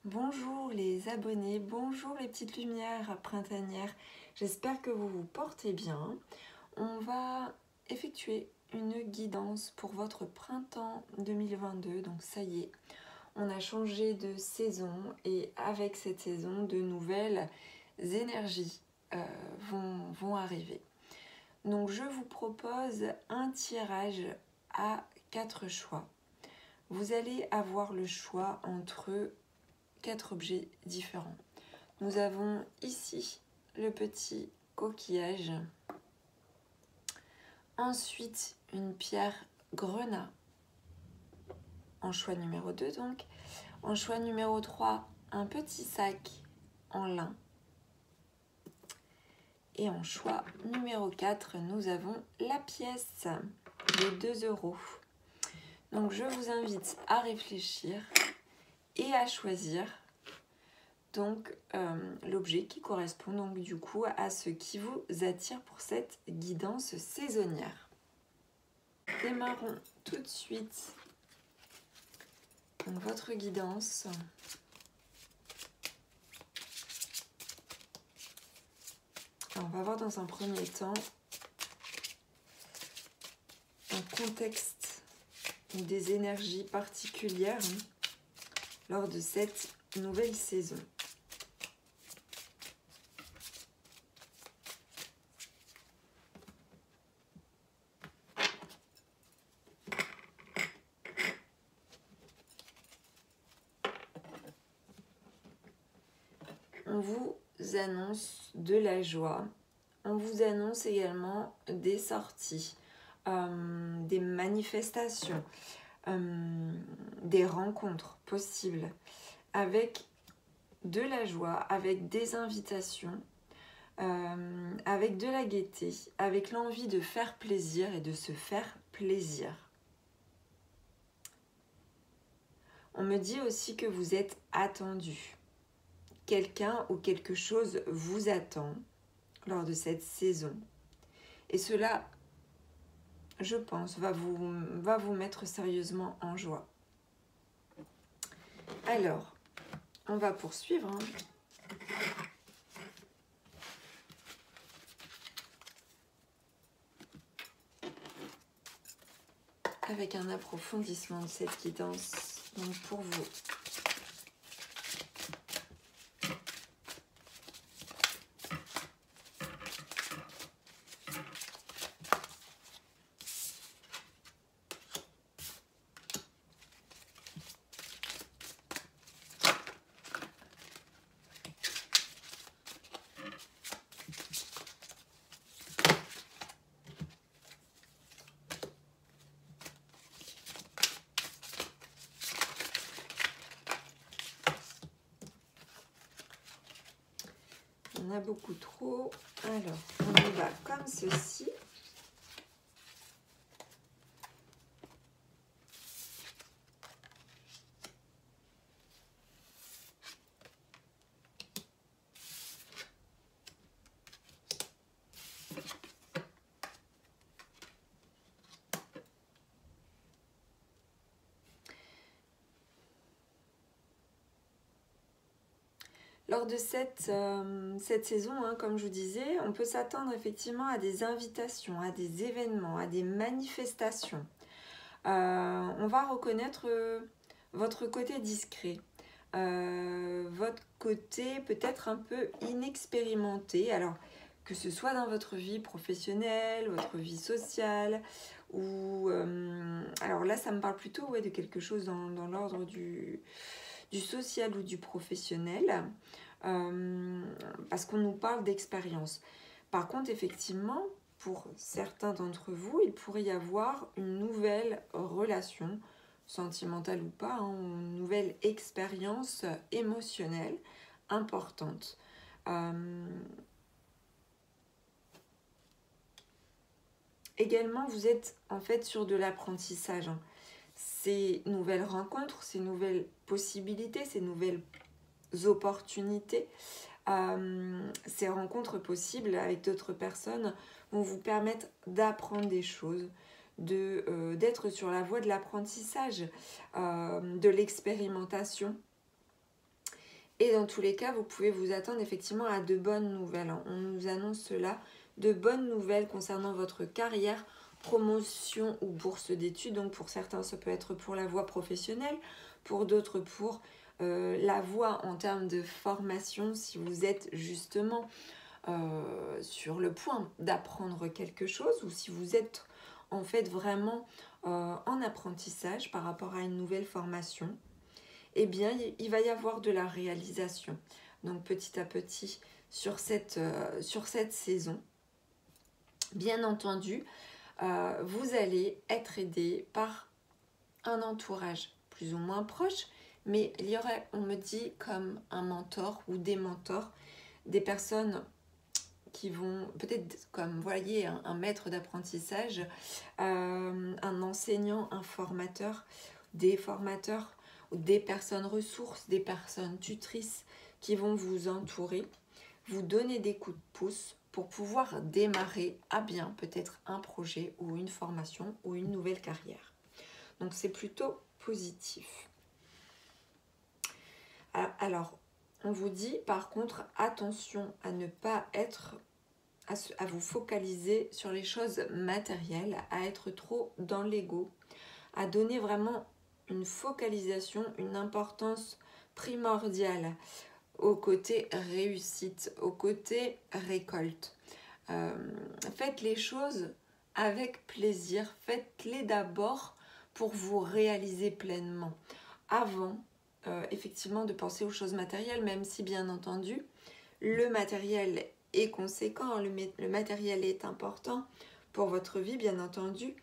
Bonjour les abonnés, bonjour les petites lumières printanières, j'espère que vous vous portez bien. On va effectuer une guidance pour votre printemps 2022, donc ça y est, on a changé de saison et avec cette saison, de nouvelles énergies vont arriver. Donc je vous propose un tirage à 4 choix. Vous allez avoir le choix entre 4 objets différents. Nous avons ici le petit coquillage. Ensuite, une pierre grenat en choix numéro 2 donc. En choix numéro 3, un petit sac en lin. Et en choix numéro 4, nous avons la pièce de 2 €. Donc je vous invite à réfléchir et à choisir donc l'objet qui correspond donc du coup à ce qui vous attire pour cette guidance saisonnière. Démarrons tout de suite donc, votre guidance. Alors, on va voir dans un premier temps un contexte ou des énergies particulières lors de cette nouvelle saison. On vous annonce de la joie, on vous annonce également des sorties, des manifestations, des rencontres possibles avec de la joie, avec des invitations, avec de la gaieté, avec l'envie de faire plaisir et de se faire plaisir. On me dit aussi que vous êtes attendu. Quelqu'un ou quelque chose vous attend lors de cette saison. Et cela, je pense, va vous mettre sérieusement en joie. Alors, on va poursuivre. Avec un approfondissement de cette guidance donc pour vous. On a beaucoup trop. Alors, on y va comme ceci. Lors de cette saison, comme je vous disais, on peut s'attendre effectivement à des invitations, à des événements, à des manifestations. On va reconnaître votre côté discret, votre côté peut-être un peu inexpérimenté. Alors, que ce soit dans votre vie professionnelle, votre vie sociale, ou... alors là, ça me parle plutôt de quelque chose dans l'ordre du social ou du professionnel, parce qu'on nous parle d'expérience. Par contre, effectivement, pour certains d'entre vous, il pourrait y avoir une nouvelle relation, sentimentale ou pas, une nouvelle expérience émotionnelle importante. Également, vous êtes en fait sur de l'apprentissage. Ces nouvelles rencontres, ces nouvelles possibilités, ces nouvelles opportunités, ces rencontres possibles avec d'autres personnes vont vous permettre d'apprendre des choses, d'être sur la voie de l'apprentissage, de l'expérimentation. Et dans tous les cas, vous pouvez vous attendre effectivement à de bonnes nouvelles. On nous annonce cela, de bonnes nouvelles concernant votre carrière, promotion ou bourse d'études. Donc pour certains, ça peut être pour la voie professionnelle, pour d'autres pour la voie en termes de formation, si vous êtes justement sur le point d'apprendre quelque chose ou si vous êtes en fait vraiment en apprentissage par rapport à une nouvelle formation. Eh bien, il va y avoir de la réalisation. Donc, petit à petit, sur cette saison, bien entendu, vous allez être aidé par un entourage plus ou moins proche, mais il y aurait, on me dit, comme un mentor ou des mentors, des personnes qui vont, peut-être comme, vous voyez, un maître d'apprentissage, un enseignant, un formateur, des formateurs, des personnes ressources, des personnes tutrices qui vont vous entourer, vous donner des coups de pouce pour pouvoir démarrer à bien peut-être un projet ou une formation ou une nouvelle carrière. Donc c'est plutôt positif. Alors, on vous dit par contre attention à ne pas être, à vous focaliser sur les choses matérielles, à être trop dans l'ego, à donner vraiment une focalisation, une importance primordiale au côté réussite, au côté récolte. Faites les choses avec plaisir, faites-les d'abord pour vous réaliser pleinement, avant effectivement de penser aux choses matérielles, même si bien entendu le matériel est conséquent, le matériel est important pour votre vie bien entendu,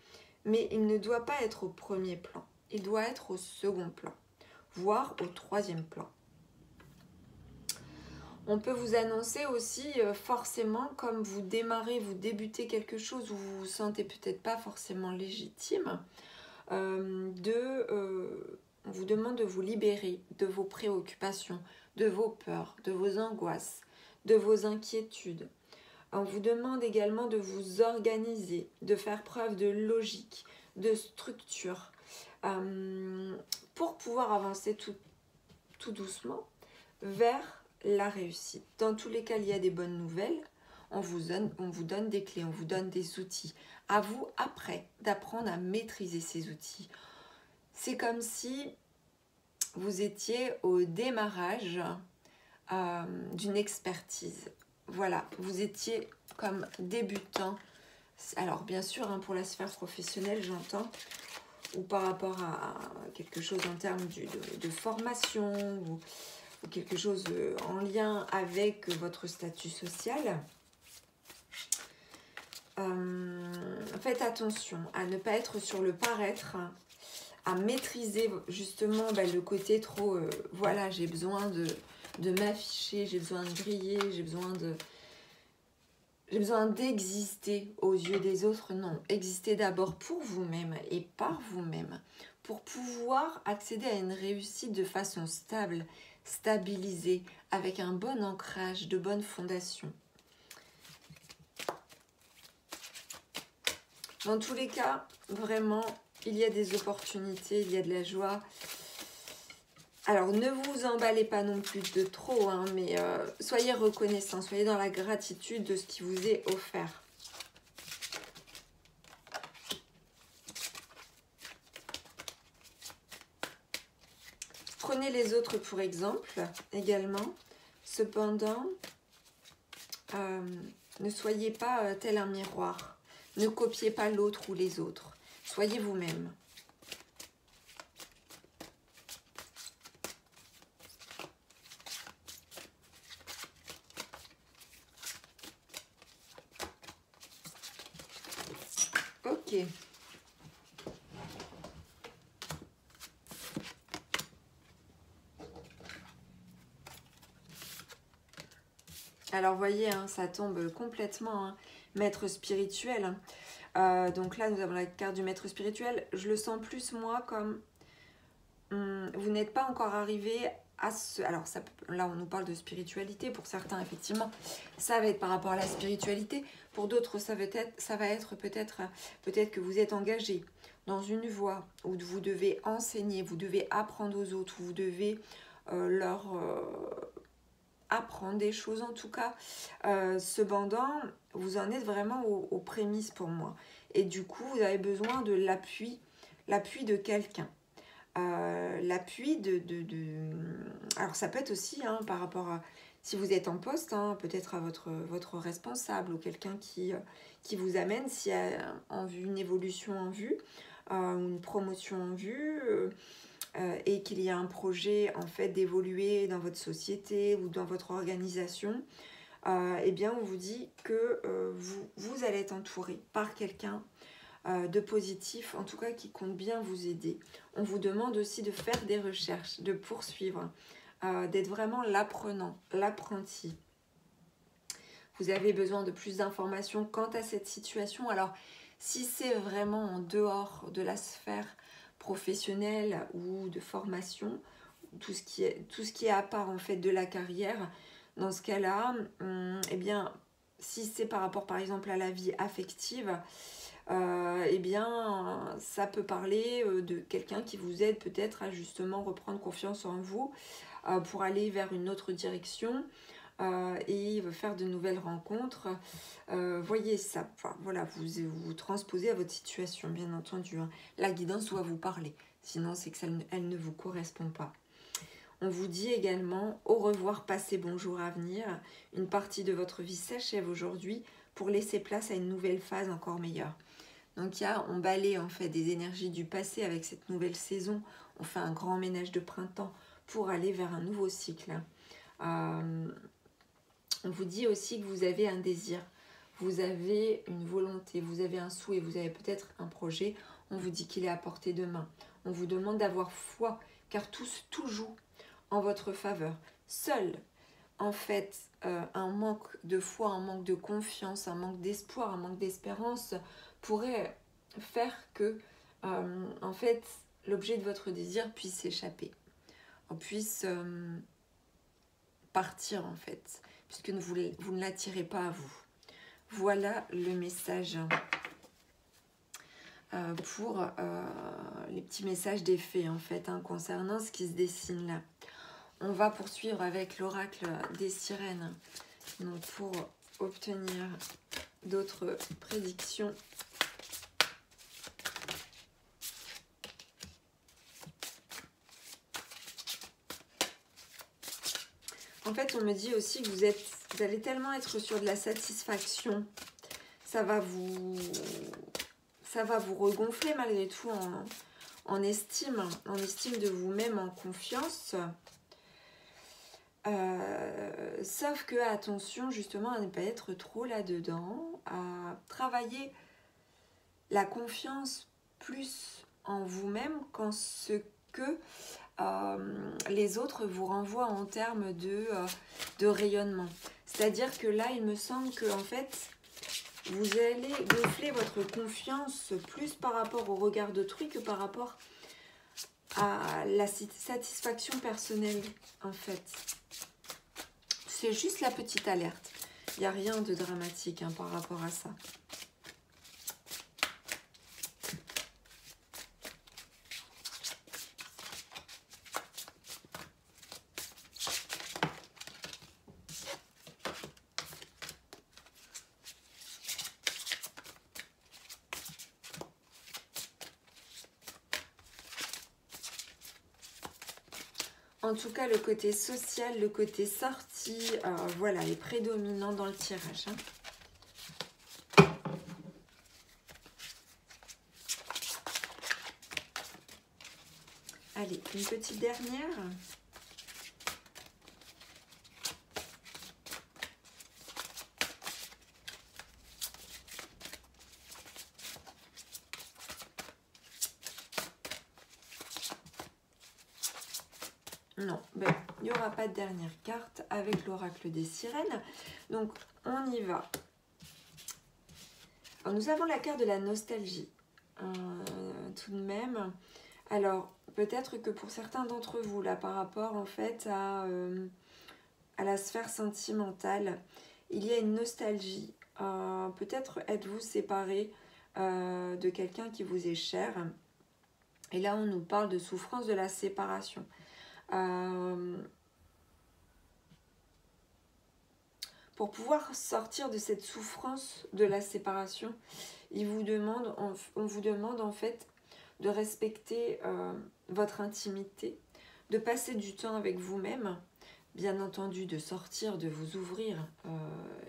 mais il ne doit pas être au premier plan, il doit être au second plan, voire au troisième plan. On peut vous annoncer aussi forcément, comme vous démarrez, vous débutez quelque chose où vous vous sentez peut-être pas forcément légitime, on vous demande de vous libérer de vos préoccupations, de vos peurs, de vos angoisses, de vos inquiétudes. On vous demande également de vous organiser, de faire preuve de logique, de structure, pour pouvoir avancer tout doucement vers la réussite. Dans tous les cas, il y a des bonnes nouvelles. On vous donne des clés, on vous donne des outils. À vous, après, d'apprendre à maîtriser ces outils. C'est comme si vous étiez au démarrage d'une expertise. Voilà, vous étiez comme débutant. Alors, bien sûr, pour la sphère professionnelle, j'entends, ou par rapport à quelque chose en termes de formation, ou quelque chose en lien avec votre statut social. Faites attention à ne pas être sur le paraître, à maîtriser justement le côté trop, voilà, j'ai besoin de m'afficher, j'ai besoin de briller, j'ai besoin d'exister aux yeux des autres. Non, existez d'abord pour vous-même et par vous-même, pour pouvoir accéder à une réussite de façon stable, stabilisée, avec un bon ancrage, de bonnes fondations. Dans tous les cas, vraiment, il y a des opportunités, il y a de la joie. Alors, ne vous emballez pas non plus de trop, mais soyez reconnaissants, soyez dans la gratitude de ce qui vous est offert. Prenez les autres pour exemple, également. Cependant, ne soyez pas tel un miroir. Ne copiez pas l'autre ou les autres. Soyez vous-même. Ok. Alors, voyez, ça tombe complètement, maître spirituel. Donc là, nous avons la carte du maître spirituel. Je le sens plus, moi, comme vous n'êtes pas encore arrivé à ce... Alors, là, on nous parle de spiritualité. Pour certains, effectivement, ça va être par rapport à la spiritualité. Pour d'autres, ça va être peut-être que vous êtes engagé dans une voie où vous devez enseigner, vous devez apprendre aux autres, vous devez leur apprendre des choses en tout cas. Cependant, vous en êtes vraiment aux prémices pour moi. Et du coup, vous avez besoin de l'appui de quelqu'un. L'appui Alors ça peut être aussi par rapport à... Si vous êtes en poste, peut-être à votre responsable ou quelqu'un qui vous amène, s'il y a en vue une évolution en vue, une promotion en vue, et qu'il y a un projet en fait d'évoluer dans votre société ou dans votre organisation, eh bien on vous dit que vous allez être entouré par quelqu'un de positif, en tout cas qui compte bien vous aider. On vous demande aussi de faire des recherches, de poursuivre, d'être vraiment l'apprenant, l'apprenti. Vous avez besoin de plus d'informations quant à cette situation. Alors, si c'est vraiment en dehors de la sphère professionnelle ou de formation, tout ce qui est à part en fait de la carrière, dans ce cas-là, eh bien, si c'est par rapport par exemple à la vie affective, eh bien, ça peut parler de quelqu'un qui vous aide peut-être à justement reprendre confiance en vous pour aller vers une autre direction et faire de nouvelles rencontres. Voyez ça, enfin, voilà, vous transposez à votre situation, bien entendu. La guidance doit vous parler, sinon c'est qu'elle ne vous correspond pas. On vous dit également au revoir, passé, bonjour à venir. Une partie de votre vie s'achève aujourd'hui pour laisser place à une nouvelle phase encore meilleure. Donc on balaye en fait des énergies du passé avec cette nouvelle saison. On fait un grand ménage de printemps pour aller vers un nouveau cycle. On vous dit aussi que vous avez un désir, vous avez une volonté, vous avez un souhait, vous avez peut-être un projet. On vous dit qu'il est à portée de main. On vous demande d'avoir foi, car tout joue en votre faveur. Seul, en fait, un manque de foi, un manque de confiance, un manque d'espoir, un manque d'espérance pourrait faire que, en fait, l'objet de votre désir puisse s'échapper, puisse partir, en fait, puisque vous ne l'attirez pas à vous. Voilà le message pour les petits messages des fées, en fait, concernant ce qui se dessine là. On va poursuivre avec l'oracle des sirènes, donc pour obtenir d'autres prédictions. En fait, on me dit aussi que vous allez tellement être sur de la satisfaction, ça va vous regonfler malgré tout en estime de vous-même, en confiance. Sauf que attention justement à ne pas être trop là-dedans, à travailler la confiance plus en vous-même qu'en ce que les autres vous renvoient en termes de rayonnement. C'est-à-dire que là, il me semble que en fait, vous allez gonfler votre confiance plus par rapport au regard d'autrui que par rapport à la satisfaction personnelle, en fait. C'est juste la petite alerte. Il n'y a rien de dramatique par rapport à ça. En tout cas, le côté social, le côté sorti, voilà, est prédominant dans le tirage. Allez, une petite dernière. Non, ben, il n'y aura pas de dernière carte avec l'oracle des sirènes. Donc, on y va. Alors, nous avons la carte de la nostalgie. Tout de même. Alors, peut-être que pour certains d'entre vous, là, par rapport en fait à la sphère sentimentale, il y a une nostalgie. Peut-être êtes-vous séparé de quelqu'un qui vous est cher. Et là, on nous parle de souffrance de la séparation. Pour pouvoir sortir de cette souffrance de la séparation, on vous demande en fait de respecter votre intimité, de passer du temps avec vous-même, bien entendu de sortir, de vous ouvrir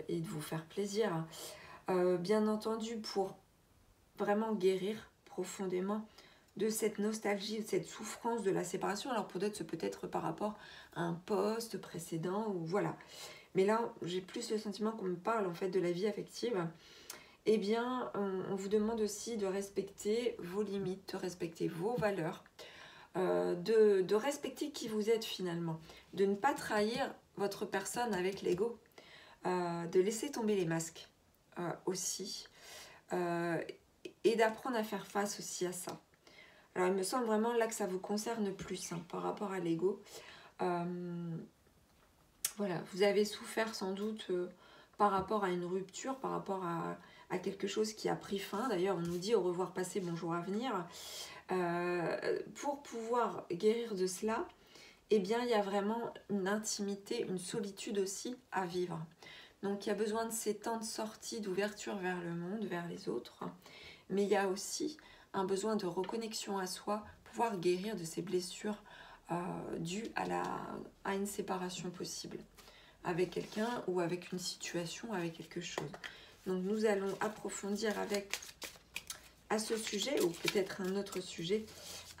et de vous faire plaisir, bien entendu pour vraiment guérir profondément de cette nostalgie, de cette souffrance de la séparation. Alors pour d'autres, ce peut être par rapport à un poste précédent ou voilà. Mais là, j'ai plus le sentiment qu'on me parle en fait de la vie affective. Eh bien, on vous demande aussi de respecter vos limites, de respecter vos valeurs, de respecter qui vous êtes finalement, de ne pas trahir votre personne avec l'ego, de laisser tomber les masques aussi, et d'apprendre à faire face aussi à ça. Alors, il me semble vraiment là que ça vous concerne plus par rapport à l'ego. Voilà, vous avez souffert sans doute par rapport à une rupture, par rapport à quelque chose qui a pris fin. D'ailleurs, on nous dit au revoir passé, bonjour à venir. Pour pouvoir guérir de cela, eh bien, il y a vraiment une intimité, une solitude aussi à vivre. Donc, il y a besoin de ces temps de sortie, d'ouverture vers le monde, vers les autres. Mais il y a aussi un besoin de reconnexion à soi, pouvoir guérir de ces blessures dues à une séparation possible avec quelqu'un ou avec une situation, avec quelque chose. Donc nous allons approfondir à ce sujet ou peut-être un autre sujet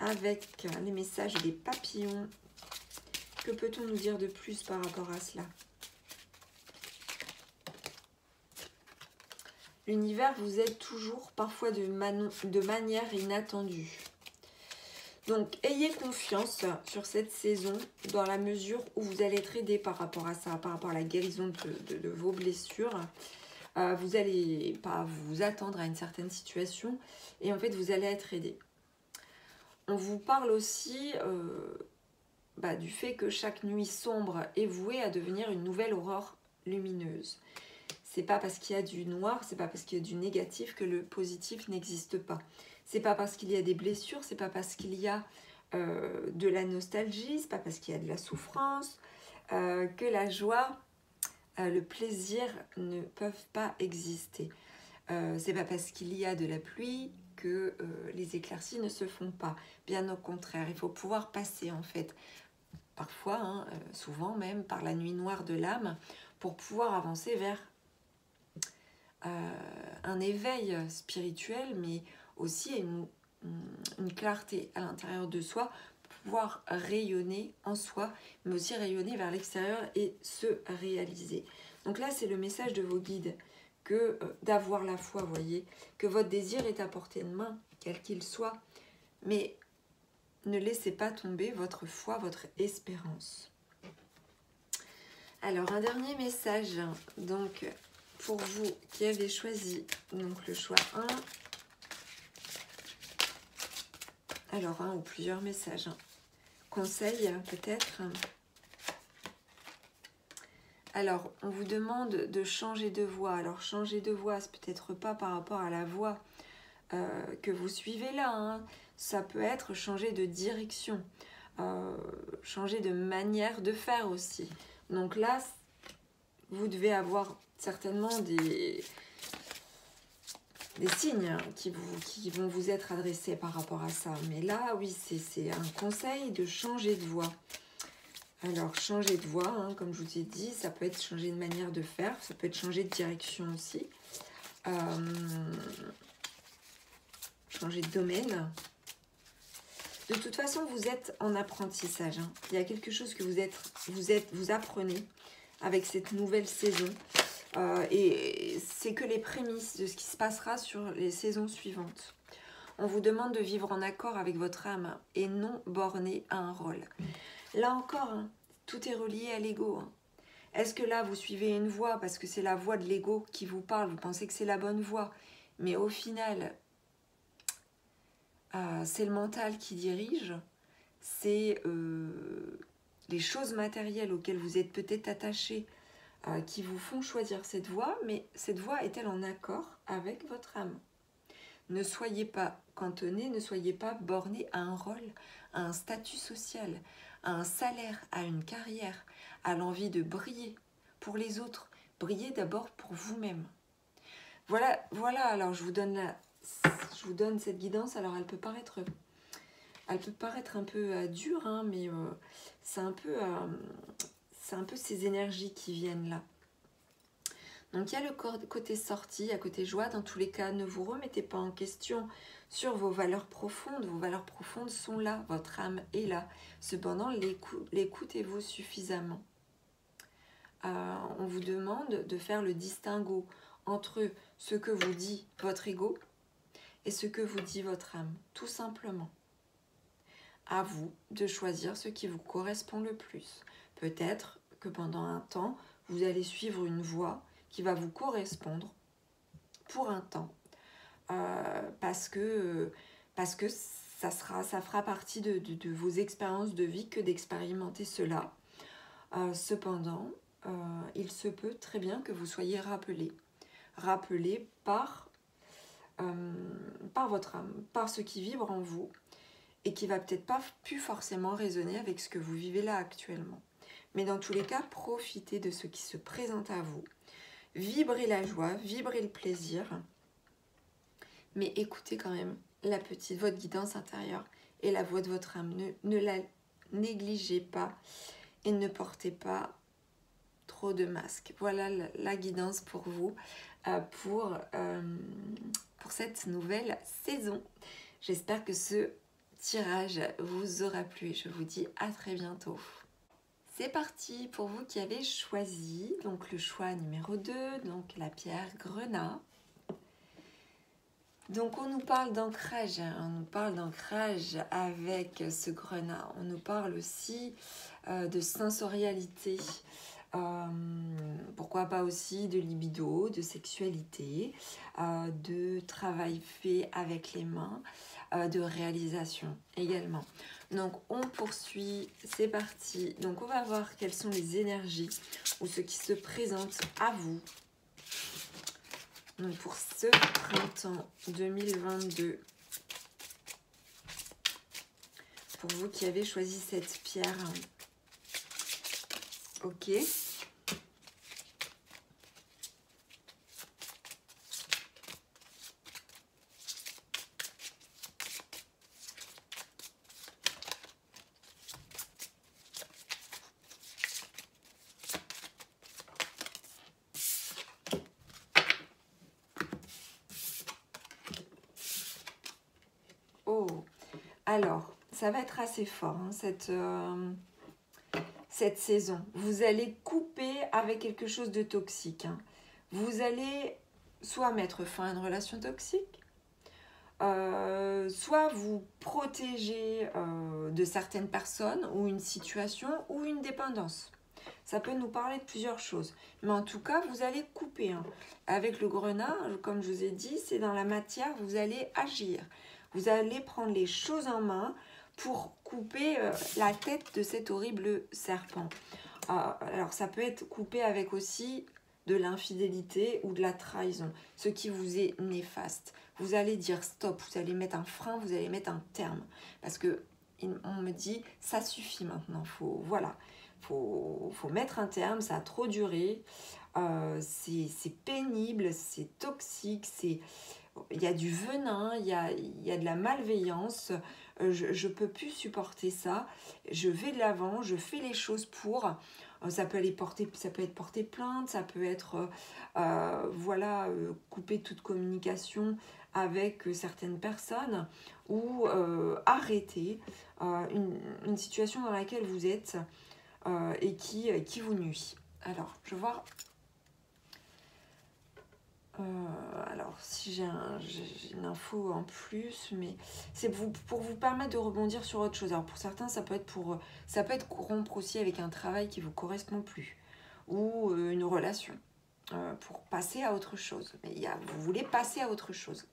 avec les messages des papillons. Que peut-on nous dire de plus par rapport à cela? L'univers vous aide toujours, parfois de manière inattendue. Donc, ayez confiance sur cette saison dans la mesure où vous allez être aidé par rapport à ça, par rapport à la guérison de vos blessures. Vous n'allez pas vous attendre à une certaine situation et en fait, vous allez être aidé. On vous parle aussi du fait que chaque nuit sombre est vouée à devenir une nouvelle aurore lumineuse. C'est pas parce qu'il y a du noir, c'est pas parce qu'il y a du négatif que le positif n'existe pas. C'est pas parce qu'il y a des blessures, c'est pas parce qu'il y a de la nostalgie, c'est pas parce qu'il y a de la souffrance que la joie, le plaisir ne peuvent pas exister. C'est pas parce qu'il y a de la pluie que les éclaircies ne se font pas. Bien au contraire, il faut pouvoir passer en fait, parfois, souvent même, par la nuit noire de l'âme pour pouvoir avancer vers un éveil spirituel, mais aussi une clarté à l'intérieur de soi, pour pouvoir rayonner en soi, mais aussi rayonner vers l'extérieur et se réaliser. Donc là, c'est le message de vos guides, que d'avoir la foi, voyez, que votre désir est à portée de main, quel qu'il soit, mais ne laissez pas tomber votre foi, votre espérance. Alors, un dernier message, donc, pour vous qui avez choisi donc le choix 1, alors un ou plusieurs messages, conseils peut-être. Alors, on vous demande de changer de voie. Alors, changer de voie, c'est peut-être pas par rapport à la voie que vous suivez là. Ça peut être changer de direction, changer de manière de faire aussi. Donc là, vous devez avoir certainement des signes qui vont vous être adressés par rapport à ça. Mais là, oui, c'est un conseil de changer de voie. Alors, changer de voie, comme je vous ai dit, ça peut être changer de manière de faire, ça peut être changer de direction aussi. Changer de domaine. De toute façon, vous êtes en apprentissage. Il y a quelque chose que vous apprenez avec cette nouvelle saison. Et c'est que les prémices de ce qui se passera sur les saisons suivantes. On vous demande de vivre en accord avec votre âme et non borné à un rôle. Là encore, tout est relié à l'ego. Est-ce que là, vous suivez une voie parce que c'est la voie de l'ego qui vous parle, vous pensez que c'est la bonne voie, mais au final, c'est le mental qui dirige, c'est les choses matérielles auxquelles vous êtes peut-être attaché qui vous font choisir cette voie, mais cette voie est-elle en accord avec votre âme? Ne soyez pas cantonné, ne soyez pas borné à un rôle, à un statut social, à un salaire, à une carrière, à l'envie de briller pour les autres. Briller d'abord pour vous-même. Voilà, alors je vous donne cette guidance. Alors elle peut paraître un peu dure, hein, mais c'est un peu ces énergies qui viennent là. Donc il y a le côté sortie, à côté joie. Dans tous les cas, ne vous remettez pas en question sur vos valeurs profondes. Vos valeurs profondes sont là, votre âme est là. Cependant, l'écoutez-vous suffisamment. On vous demande de faire le distinguo entre ce que vous dit votre ego et ce que vous dit votre âme, tout simplement. À vous de choisir ce qui vous correspond le plus. Peut-être que pendant un temps, vous allez suivre une voie qui va vous correspondre pour un temps, parce que ça fera partie de vos expériences de vie que d'expérimenter cela. Cependant, il se peut très bien que vous soyez rappelé par votre âme, par ce qui vibre en vous et qui va peut-être pas plus forcément résonner avec ce que vous vivez là actuellement. Mais dans tous les cas, profitez de ce qui se présente à vous. Vibrez la joie, vibrez le plaisir, mais écoutez quand même votre guidance intérieure et la voix de votre âme. Ne la négligez pas et ne portez pas trop de masques. Voilà la guidance pour vous, pour cette nouvelle saison. J'espère que ce tirage vous aura plu et je vous dis à très bientôt. C'est parti pour vous qui avez choisi donc le choix numéro 2, donc la pierre grenat. Donc on nous parle d'ancrage, avec ce grenat. On nous parle aussi de sensorialité, pourquoi pas aussi de libido, de sexualité, de travail fait avec les mains, de réalisation également. Donc on poursuit, c'est parti. Donc on va voir quelles sont les énergies ou ce qui se présente à vous. Donc pour ce printemps 2022, pour vous qui avez choisi cette pierre, ok. Oh, alors, ça va être assez fort, hein, cette saison. Vous allez couper avec quelque chose de toxique. Hein. Vous allez soit mettre fin à une relation toxique, soit vous protéger de certaines personnes ou une situation ou une dépendance. Ça peut nous parler de plusieurs choses. Mais en tout cas, vous allez couper. Hein. Avec le grenat, comme je vous ai dit, c'est dans la matière, vous allez agir. Vous allez prendre les choses en main pour couper la tête de cet horrible serpent. Alors, ça peut être coupé avec aussi de l'infidélité ou de la trahison, ce qui vous est néfaste. Vous allez dire stop, vous allez mettre un frein, vous allez mettre un terme. Parce que on me dit, ça suffit maintenant, faut mettre un terme, ça a trop duré, c'est pénible, c'est toxique, il y a du venin, il y a de la malveillance, je ne peux plus supporter ça, je vais de l'avant, je fais les choses pour, ça peut être porter plainte, ça peut être couper toute communication avec certaines personnes ou arrêter une situation dans laquelle vous êtes et qui vous nuit. Alors, je vais voir. Alors, si j'ai une info en plus, mais c'est pour vous permettre de rebondir sur autre chose. Alors, pour certains, ça peut être rompre aussi avec un travail qui ne vous correspond plus ou une relation pour passer à autre chose. Mais vous voulez passer à autre chose.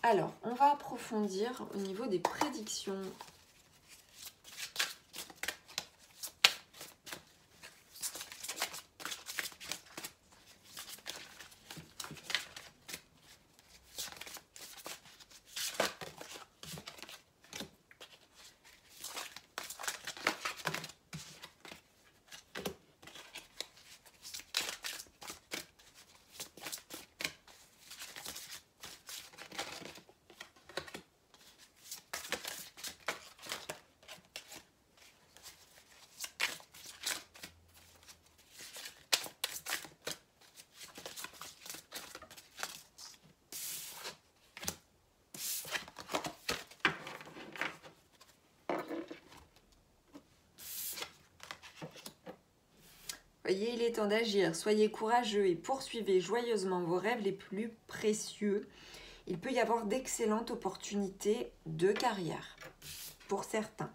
Alors, on va approfondir au niveau des prédictions. Voyez, il est temps d'agir. Soyez courageux et poursuivez joyeusement vos rêves les plus précieux. Il peut y avoir d'excellentes opportunités de carrière pour certains.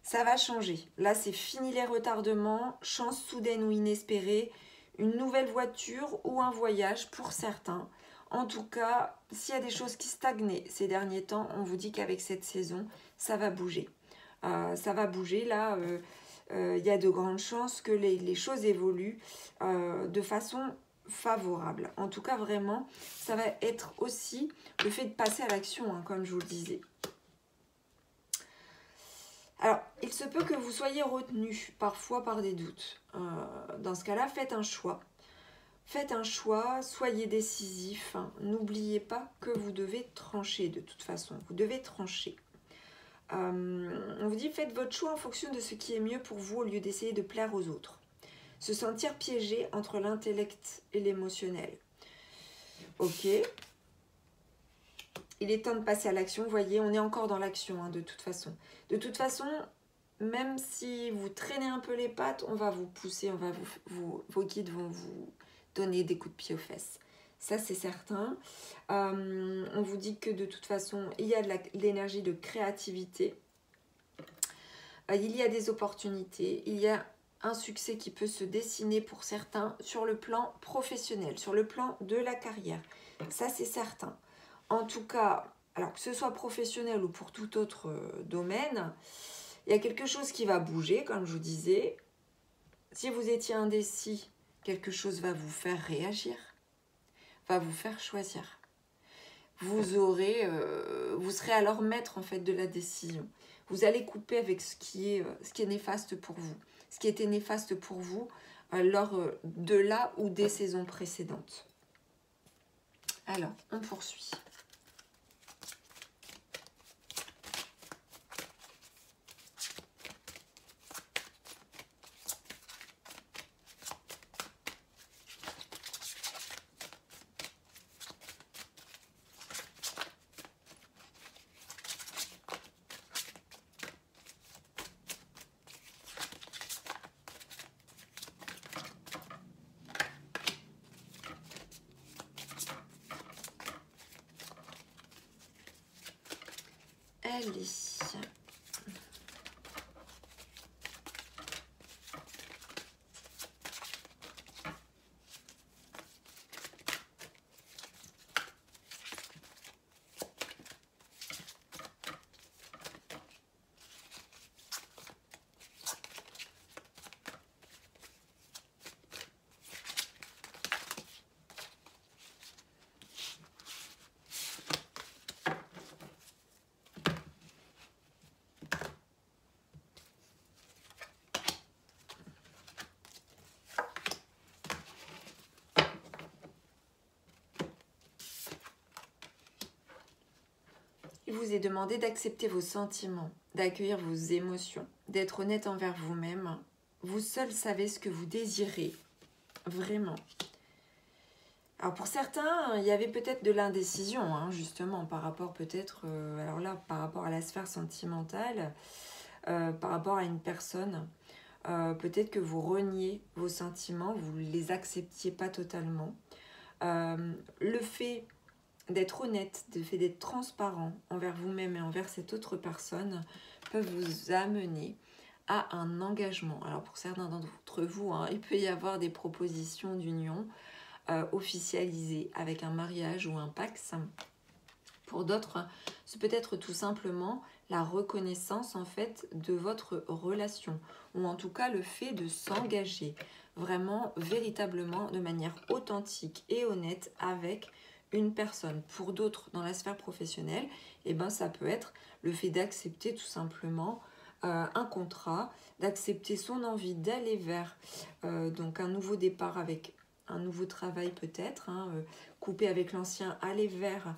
Ça va changer. Là, c'est fini les retardements, chance soudaine ou inespérée, une nouvelle voiture ou un voyage pour certains. En tout cas, s'il y a des choses qui stagnaient ces derniers temps, on vous dit qu'avec cette saison, ça va bouger. Ça va bouger. Là, il y a de grandes chances que les choses évoluent de façon favorable. En tout cas, vraiment, ça va être aussi le fait de passer à l'action, hein, comme je vous le disais. Alors, il se peut que vous soyez retenu parfois par des doutes. Dans ce cas-là, faites un choix. Faites un choix, soyez décisif. N'oubliez pas que vous devez trancher de toute façon. Vous devez trancher. On vous dit, faites votre choix en fonction de ce qui est mieux pour vous au lieu d'essayer de plaire aux autres. Se sentir piégé entre l'intellect et l'émotionnel. Ok. Il est temps de passer à l'action. Vous voyez, on est encore dans l'action, hein, de toute façon. De toute façon, même si vous traînez un peu les pattes, on va vous pousser, vos guides vont vous donner des coups de pied aux fesses. Ça, c'est certain. On vous dit que de toute façon, il y a de l'énergie de créativité. Il y a des opportunités. Il y a un succès qui peut se dessiner pour certains sur le plan professionnel, sur le plan de la carrière. Ça, c'est certain. En tout cas, alors que ce soit professionnel ou pour tout autre domaine, il y a quelque chose qui va bouger, comme je vous disais. Si vous étiez indécis, quelque chose va vous faire réagir, va vous faire choisir. Vous serez alors maître en fait de la décision. Vous allez couper avec ce qui est néfaste pour vous. Ce qui était néfaste pour vous lors de la ou des saisons précédentes. Alors, on poursuit. Allez. Il vous est demandé d'accepter vos sentiments, d'accueillir vos émotions, d'être honnête envers vous-même. Vous seul savez ce que vous désirez, vraiment. Alors pour certains, il y avait peut-être de l'indécision, hein, justement, par rapport peut-être, alors là, par rapport à la sphère sentimentale, par rapport à une personne. Peut-être que vous reniez vos sentiments, vous ne les acceptiez pas totalement. Le fait d'être honnête, le fait d'être transparent envers vous-même et envers cette autre personne peut vous amener à un engagement. Alors pour certains d'entre vous, hein, il peut y avoir des propositions d'union officialisées avec un mariage ou un pax. Pour d'autres, c'est peut-être tout simplement la reconnaissance en fait de votre relation, ou en tout cas le fait de s'engager vraiment, véritablement, de manière authentique et honnête avec une personne. Pour d'autres, dans la sphère professionnelle, eh ben, ça peut être le fait d'accepter tout simplement un contrat, d'accepter son envie d'aller vers donc un nouveau départ avec un nouveau travail peut-être, hein, couper avec l'ancien, aller vers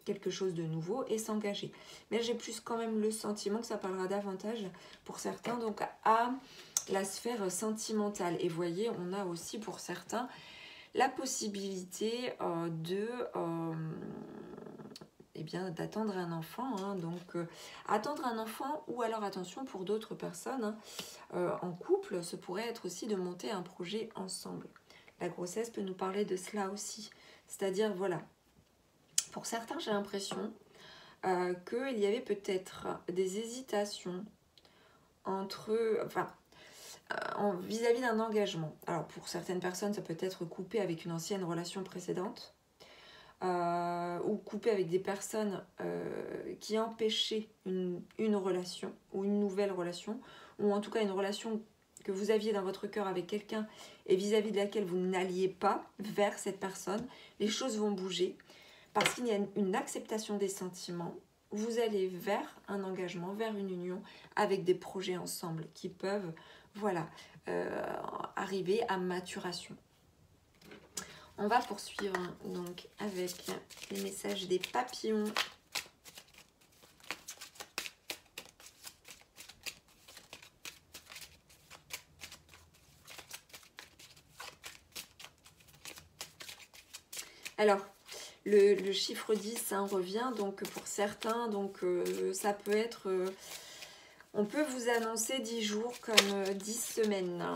quelque chose de nouveau et s'engager. Mais j'ai plus quand même le sentiment que ça parlera davantage pour certains donc à la sphère sentimentale. Et voyez, on a aussi pour certains eh bien, d'attendre un enfant. Hein. Donc, attendre un enfant, ou alors attention pour d'autres personnes, hein, en couple, ce pourrait être aussi de monter un projet ensemble. La grossesse peut nous parler de cela aussi. C'est-à-dire, voilà, pour certains, j'ai l'impression qu'il y avait peut-être des hésitations entre, enfin, vis-à-vis d'un engagement. Alors, pour certaines personnes, ça peut être coupé avec une ancienne relation précédente, ou coupé avec des personnes qui empêchaient une relation, ou une nouvelle relation, ou en tout cas une relation que vous aviez dans votre cœur avec quelqu'un et vis-à-vis de laquelle vous n'alliez pas vers cette personne. Les choses vont bouger parce qu'il y a une acceptation des sentiments. Vous allez vers un engagement, vers une union avec des projets ensemble qui peuvent, voilà, arriver à maturation. On va poursuivre donc avec les messages des papillons. Alors, le chiffre 10 hein, revient, donc pour certains, donc, ça peut être... on peut vous annoncer 10 jours comme 10 semaines.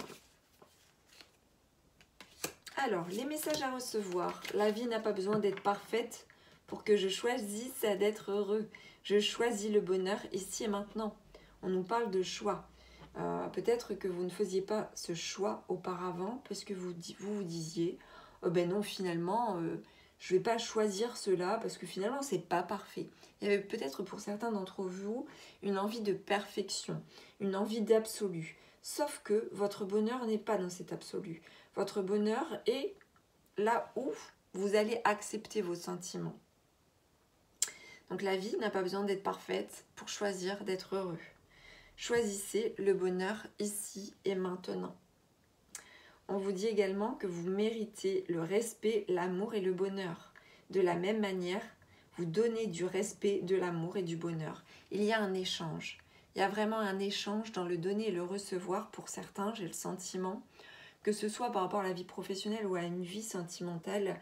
Alors, les messages à recevoir. La vie n'a pas besoin d'être parfaite pour que je choisisse d'être heureux. Je choisis le bonheur ici et maintenant. On nous parle de choix. Peut-être que vous ne faisiez pas ce choix auparavant parce que vous disiez ben non, finalement, je ne vais pas choisir cela parce que finalement, c'est pas parfait. Il y avait peut-être pour certains d'entre vous une envie de perfection, une envie d'absolu. Sauf que votre bonheur n'est pas dans cet absolu. Votre bonheur est là où vous allez accepter vos sentiments. Donc la vie n'a pas besoin d'être parfaite pour choisir d'être heureux. Choisissez le bonheur ici et maintenant. On vous dit également que vous méritez le respect, l'amour et le bonheur. De la même manière, vous donnez du respect, de l'amour et du bonheur. Il y a un échange. Il y a vraiment un échange dans le donner et le recevoir. Pour certains, j'ai le sentiment, que ce soit par rapport à la vie professionnelle ou à une vie sentimentale,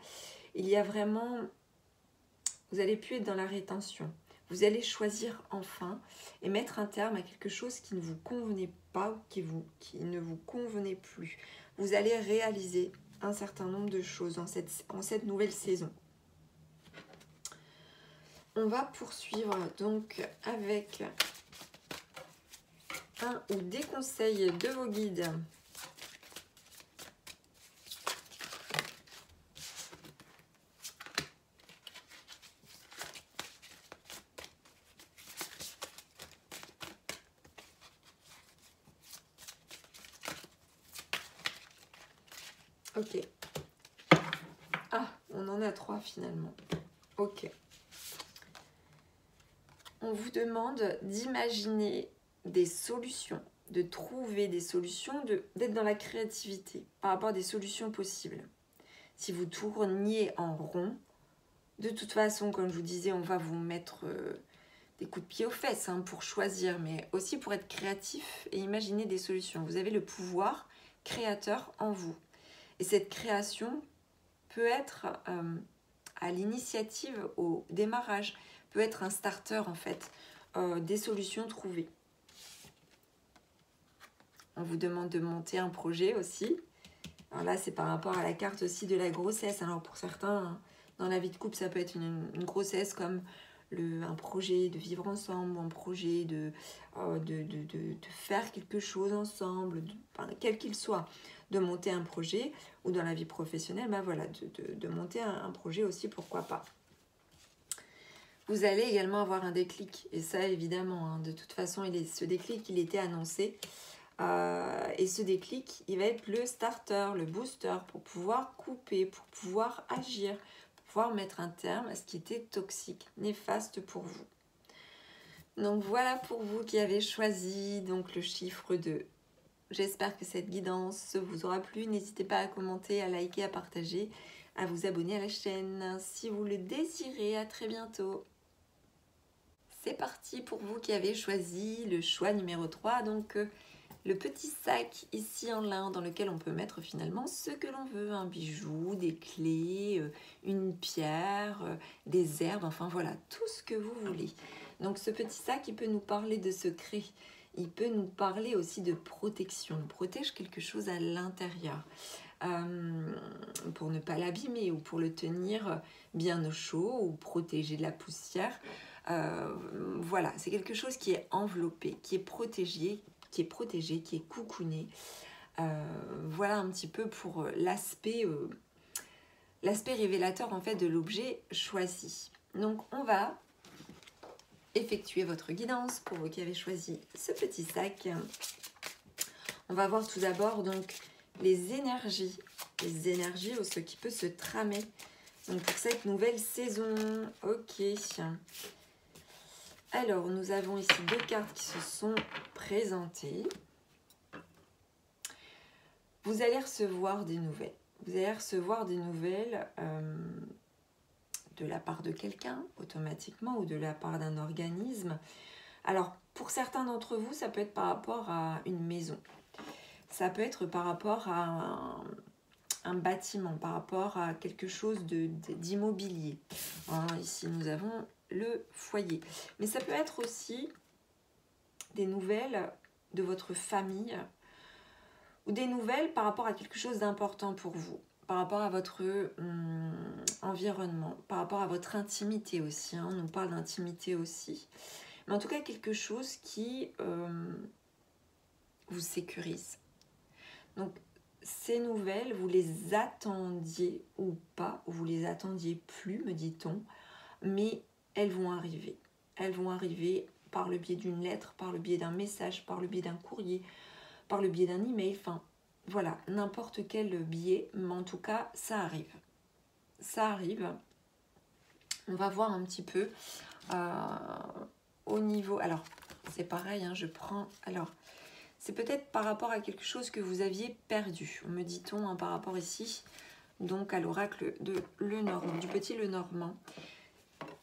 il y a vraiment... Vous allez plus être dans la rétention. Vous allez choisir enfin et mettre un terme à quelque chose qui ne vous convenait pas ou qui ne vous convenait plus. Vous allez réaliser un certain nombre de choses en cette nouvelle saison. On va poursuivre donc avec un ou des conseils de vos guides. Ok. Ah, on en a 3 finalement. Ok. On vous demande d'imaginer des solutions, de trouver des solutions, d'être dans la créativité par rapport à des solutions possibles. Si vous tourniez en rond, de toute façon, comme je vous disais, on va vous mettre des coups de pied aux fesses hein, pour choisir, mais aussi pour être créatif et imaginer des solutions. Vous avez le pouvoir créateur en vous. Et cette création peut être à l'initiative, au démarrage, peut être un starter en fait, des solutions trouvées. On vous demande de monter un projet aussi. Alors là, c'est par rapport à la carte aussi de la grossesse. Alors pour certains, dans la vie de couple, ça peut être une grossesse comme un projet de vivre ensemble, un projet de faire quelque chose ensemble, quel qu'il soit, de monter un projet, ou dans la vie professionnelle, ben voilà, de monter un projet aussi, pourquoi pas. Vous allez également avoir un déclic, et ça évidemment, hein, de toute façon, ce déclic, il était annoncé, et ce déclic, il va être le starter, le booster, pour pouvoir couper, pour pouvoir agir, pour pouvoir mettre un terme à ce qui était toxique, néfaste pour vous. Donc voilà pour vous qui avez choisi donc le chiffre 2. J'espère que cette guidance vous aura plu. N'hésitez pas à commenter, à liker, à partager, à vous abonner à la chaîne si vous le désirez. À très bientôt. C'est parti pour vous qui avez choisi le choix numéro 3. Donc le petit sac ici en lin dans lequel on peut mettre finalement ce que l'on veut, un bijou, des clés, une pierre, des herbes, enfin voilà, tout ce que vous voulez. Donc ce petit sac, il peut nous parler de secrets, il peut nous parler aussi de protection. On protège quelque chose à l'intérieur pour ne pas l'abîmer ou pour le tenir bien au chaud ou protéger de la poussière. Voilà, c'est quelque chose qui est enveloppé, qui est protégé, qui est coucouné. Voilà un petit peu pour l'aspect révélateur en fait de l'objet choisi. Donc on va effectuer votre guidance pour vous qui avez choisi ce petit sac. On va voir tout d'abord donc les énergies ou ce qui peut se tramer donc pour cette nouvelle saison. Ok. Alors, nous avons ici 2 cartes qui se sont présentées. Vous allez recevoir des nouvelles. Vous allez recevoir des nouvelles de la part de quelqu'un, automatiquement, ou de la part d'un organisme. Alors, pour certains d'entre vous, ça peut être par rapport à une maison. Ça peut être par rapport à un bâtiment, par rapport à quelque chose d'immobilier. Hein, ici, nous avons le foyer. Mais ça peut être aussi des nouvelles de votre famille ou des nouvelles par rapport à quelque chose d'important pour vous, par rapport à votre environnement, par rapport à votre intimité aussi. Hein, on nous parle d'intimité aussi. Mais en tout cas, quelque chose qui vous sécurise. Donc, ces nouvelles, vous les attendiez ou pas, ou vous les attendiez plus, me dit-on, mais elles vont arriver. Elles vont arriver par le biais d'une lettre, par le biais d'un message, par le biais d'un courrier, par le biais d'un email, enfin, voilà, n'importe quel biais, mais en tout cas, ça arrive. Ça arrive. On va voir un petit peu au niveau... Alors, c'est pareil, hein, je prends... Alors, c'est peut-être par rapport à quelque chose que vous aviez perdu, me dit-on, hein, par rapport ici, donc à l'oracle de Lenormand, du petit Lenormand.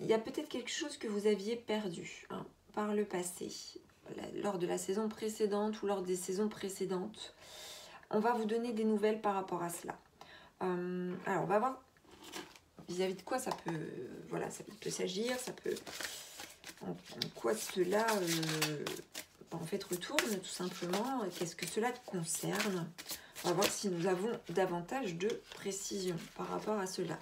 Il y a peut-être quelque chose que vous aviez perdu hein, par le passé, lors de la saison précédente ou lors des saisons précédentes. On va vous donner des nouvelles par rapport à cela. Alors, on va voir vis-à-vis de quoi ça peut, voilà, ça peut s'agir, ça peut... En quoi cela... en fait retourne tout simplement. Qu'est-ce que cela concerne? On va voir si nous avons davantage de précision par rapport à cela.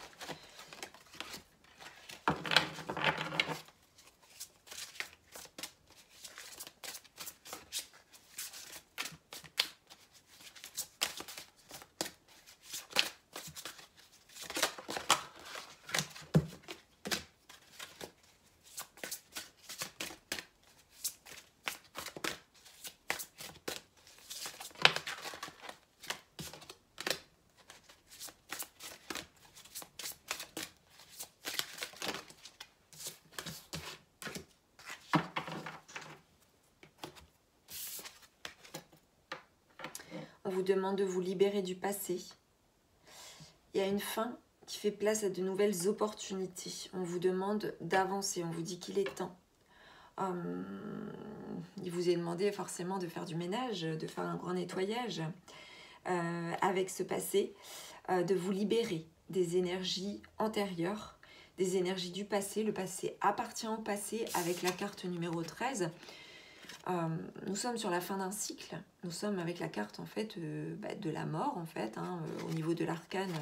On vous demande de vous libérer du passé. Il y a une fin qui fait place à de nouvelles opportunités. On vous demande d'avancer, on vous dit qu'il est temps. Il vous est demandé forcément de faire du ménage, de faire un grand nettoyage avec ce passé, de vous libérer des énergies antérieures, des énergies du passé. Le passé appartient au passé avec la carte numéro 13. Nous sommes sur la fin d'un cycle, nous sommes avec la carte en fait de la mort en fait, hein, au niveau de l'arcane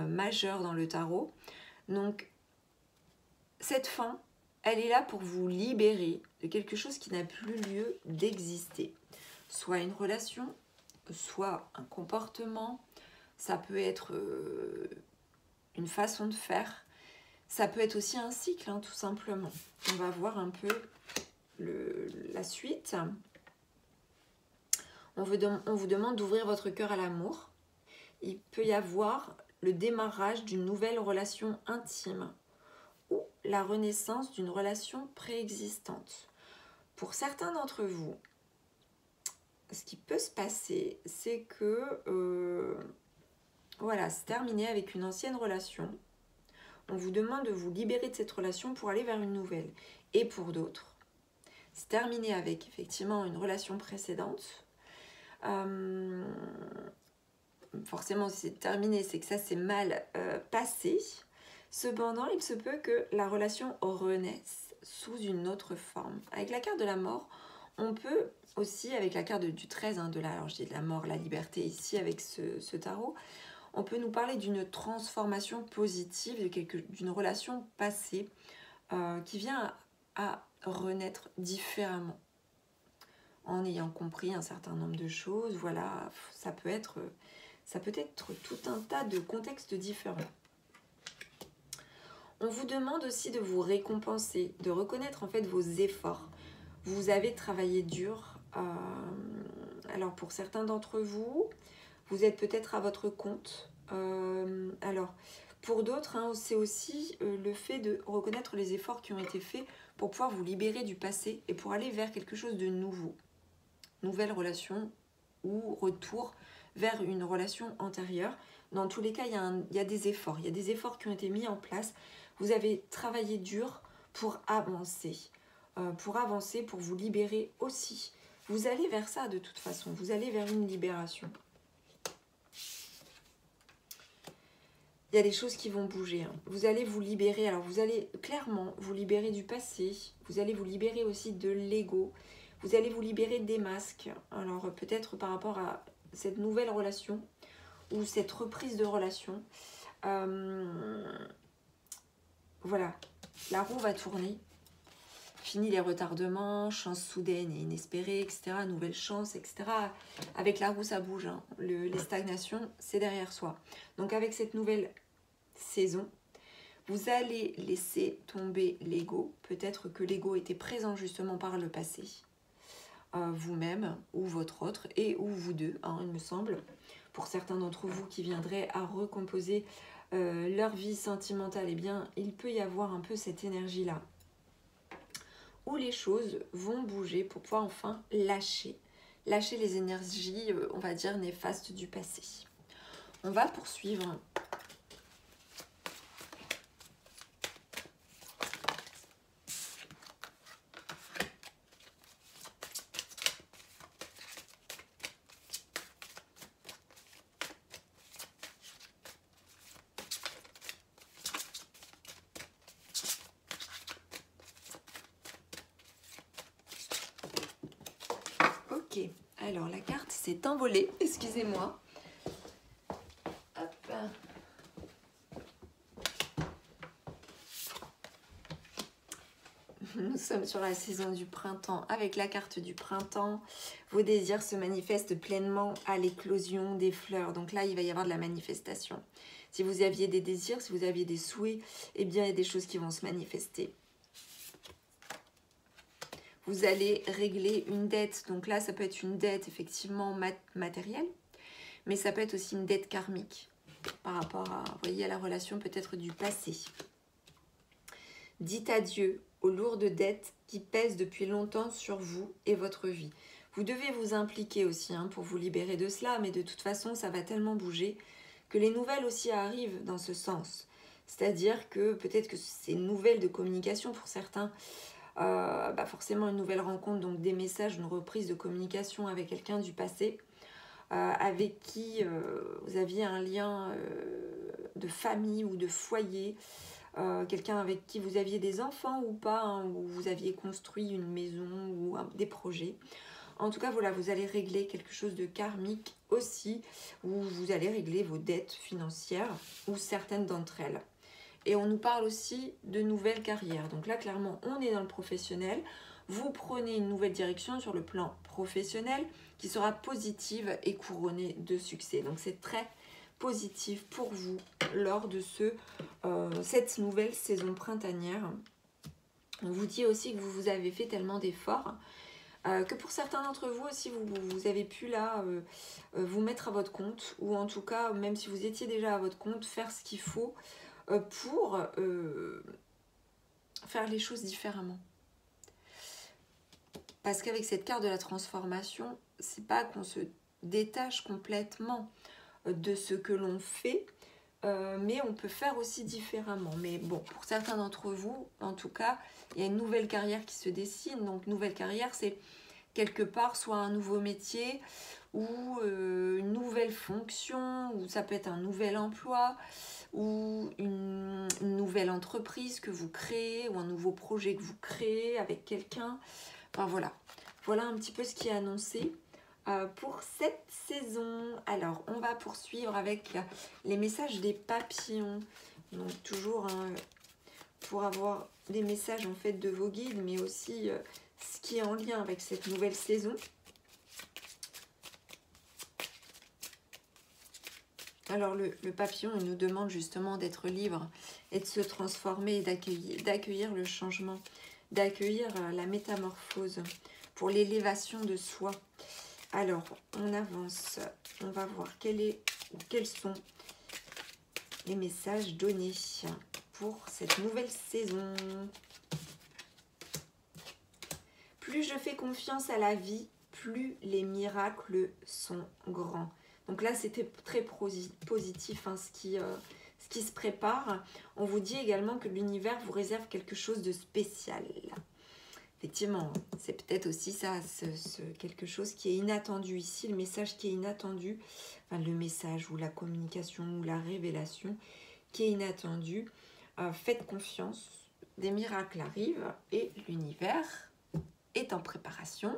majeur dans le tarot. Donc cette fin, elle est là pour vous libérer de quelque chose qui n'a plus lieu d'exister. Soit une relation, soit un comportement, ça peut être une façon de faire, ça peut être aussi un cycle hein, tout simplement. On va voir un peu la suite. On vous demande d'ouvrir votre cœur à l'amour. Il peut y avoir le démarrage d'une nouvelle relation intime ou la renaissance d'une relation préexistante. Pour certains d'entre vous, ce qui peut se passer, c'est que voilà, c'est terminé avec une ancienne relation. On vous demande de vous libérer de cette relation pour aller vers une nouvelle. Et pour d'autres, c'est terminé avec effectivement une relation précédente Forcément, c'est terminé, c'est que ça s'est mal passé. Cependant, il se peut que la relation renaisse sous une autre forme. Avec la carte de la mort, on peut aussi, avec la carte du 13, hein, alors je dis de la mort, la liberté ici avec ce tarot, on peut nous parler d'une transformation positive, d'une relation passée qui vient à renaître différemment. En ayant compris un certain nombre de choses, voilà, ça peut être tout un tas de contextes différents. On vous demande aussi de vous récompenser, de reconnaître en fait vos efforts. Vous avez travaillé dur. Alors pour certains d'entre vous, vous êtes peut-être à votre compte. Alors pour d'autres, hein, c'est aussi le fait de reconnaître les efforts qui ont été faits pour pouvoir vous libérer du passé et pour aller vers quelque chose de nouveau. Nouvelle relation ou retour vers une relation antérieure. Dans tous les cas, il y a des efforts. Il y a des efforts qui ont été mis en place. Vous avez travaillé dur pour avancer. Pour vous libérer aussi. Vous allez vers ça de toute façon. Vous allez vers une libération. Il y a des choses qui vont bouger. Hein. Vous allez vous libérer. Alors, vous allez clairement vous libérer du passé. Vous allez vous libérer aussi de l'ego. Vous allez vous libérer des masques. Alors, peut-être par rapport à cette nouvelle relation ou cette reprise de relation. Voilà, la roue va tourner. Fini les retardements, chance soudaine et inespérée, etc. Nouvelle chance, etc. Avec la roue, ça bouge. Hein. Les stagnations, c'est derrière soi. Donc avec cette nouvelle saison, vous allez laisser tomber l'ego. Peut-être que l'ego était présent justement par le passé. Vous-même ou votre autre et ou vous deux, hein, il me semble. Pour certains d'entre vous qui viendraient à recomposer leur vie sentimentale, eh bien, il peut y avoir un peu cette énergie-là. Où les choses vont bouger pour pouvoir enfin lâcher les énergies, on va dire, néfastes du passé. On va poursuivre. Ok, alors la carte s'est envolée, excusez-moi. Hop. Nous sommes sur la saison du printemps avec la carte du printemps. Vos désirs se manifestent pleinement à l'éclosion des fleurs. Donc là, il va y avoir de la manifestation. Si vous aviez des désirs, si vous aviez des souhaits, eh bien, il y a des choses qui vont se manifester. Vous allez régler une dette. Donc là, ça peut être une dette effectivement matérielle, mais ça peut être aussi une dette karmique par rapport à, vous voyez, à la relation peut-être du passé. Dites adieu aux lourdes dettes qui pèsent depuis longtemps sur vous et votre vie. Vous devez vous impliquer aussi hein, pour vous libérer de cela, mais de toute façon, ça va tellement bouger que les nouvelles aussi arrivent dans ce sens. C'est-à-dire que peut-être que c'est une nouvelle de communication pour certains, forcément une nouvelle rencontre, donc des messages, une reprise de communication avec quelqu'un du passé, avec qui vous aviez un lien de famille ou de foyer, quelqu'un avec qui vous aviez des enfants ou pas, hein, où vous aviez construit une maison ou des projets. En tout cas, voilà, vous allez régler quelque chose de karmique aussi, où vous allez régler vos dettes financières ou certaines d'entre elles. Et on nous parle aussi de nouvelles carrières. Donc là, clairement, on est dans le professionnel. Vous prenez une nouvelle direction sur le plan professionnel qui sera positive et couronnée de succès. Donc c'est très positif pour vous lors de cette nouvelle saison printanière. On vous dit aussi que vous avez fait tellement d'efforts que pour certains d'entre vous aussi, vous avez pu là vous mettre à votre compte, ou en tout cas, même si vous étiez déjà à votre compte, faire ce qu'il faut pour faire les choses différemment. Parce qu'avec cette carte de la transformation, c'est pas qu'on se détache complètement de ce que l'on fait, mais on peut faire aussi différemment. Mais bon, pour certains d'entre vous, en tout cas, il y a une nouvelle carrière qui se dessine. Donc, nouvelle carrière, c'est quelque part, soit un nouveau métier ou une nouvelle fonction, ou ça peut être un nouvel emploi, ou une nouvelle entreprise que vous créez, ou un nouveau projet que vous créez avec quelqu'un. Enfin voilà, voilà un petit peu ce qui est annoncé pour cette saison. Alors, on va poursuivre avec les messages des papillons. Donc toujours pour avoir des messages en fait de vos guides, mais aussi ce qui est en lien avec cette nouvelle saison. Alors le papillon, il nous demande justement d'être libre et de se transformer et d'accueillir le changement, d'accueillir la métamorphose pour l'élévation de soi. Alors, on avance, on va voir quels sont les messages donnés pour cette nouvelle saison. Plus je fais confiance à la vie, plus les miracles sont grands. Donc là, c'était très positif hein, ce qui se prépare. On vous dit également que l'univers vous réserve quelque chose de spécial. Effectivement, c'est peut-être aussi ça, quelque chose qui est inattendu ici, le message qui est inattendu, enfin, le message ou la communication ou la révélation qui est inattendue. Faites confiance, des miracles arrivent et l'univers est en préparation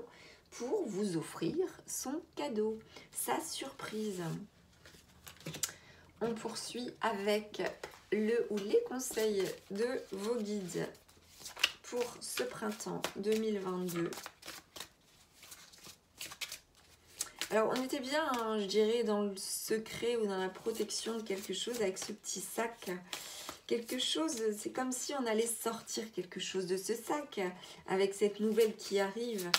pour vous offrir son cadeau, sa surprise. On poursuit avec le ou les conseils de vos guides pour ce printemps 2022. Alors, on était bien, hein, je dirais, dans le secret ou dans la protection de quelque chose avec ce petit sac. Quelque chose, c'est comme si on allait sortir quelque chose de ce sac avec cette nouvelle qui arrive,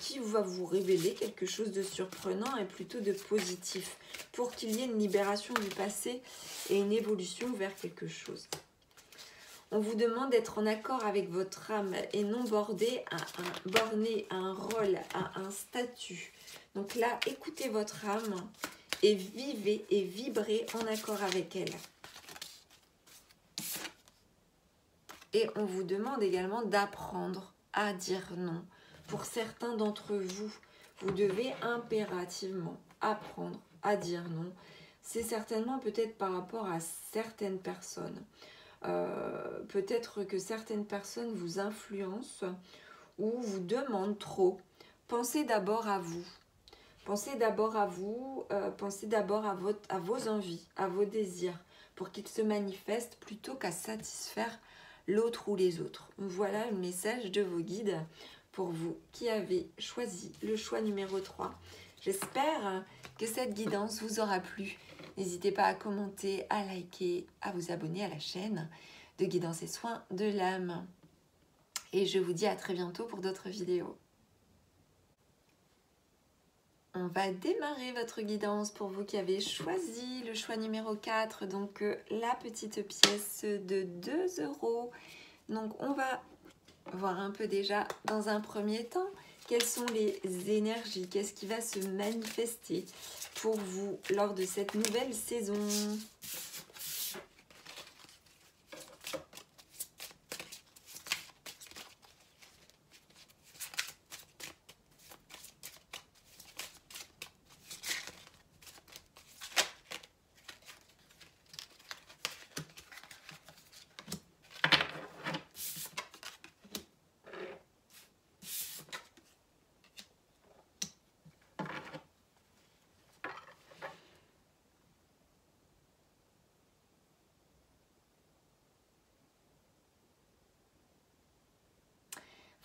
qui va vous révéler quelque chose de surprenant et plutôt de positif pour qu'il y ait une libération du passé et une évolution vers quelque chose. On vous demande d'être en accord avec votre âme et non borné à un rôle, à un statut. Donc là, écoutez votre âme et vivez et vibrez en accord avec elle. Et on vous demande également d'apprendre à dire non. Pour certains d'entre vous, vous devez impérativement apprendre à dire non. C'est certainement peut-être par rapport à certaines personnes. Peut-être que certaines personnes vous influencent ou vous demandent trop. Pensez d'abord à vous. Pensez d'abord à vous, pensez d'abord à vos envies, à vos désirs, pour qu'ils se manifestent plutôt qu'à satisfaire l'autre ou les autres. Voilà le message de vos guides pour vous qui avez choisi le choix numéro 3. J'espère que cette guidance vous aura plu. N'hésitez pas à commenter, à liker, à vous abonner à la chaîne de Guidance et Soins de l'âme. Et je vous dis à très bientôt pour d'autres vidéos. On va démarrer votre guidance pour vous qui avez choisi le choix numéro 4, donc la petite pièce de 2 €. Donc on va voir un peu déjà dans un premier temps quelles sont les énergies, qu'est-ce qui va se manifester pour vous lors de cette nouvelle saison.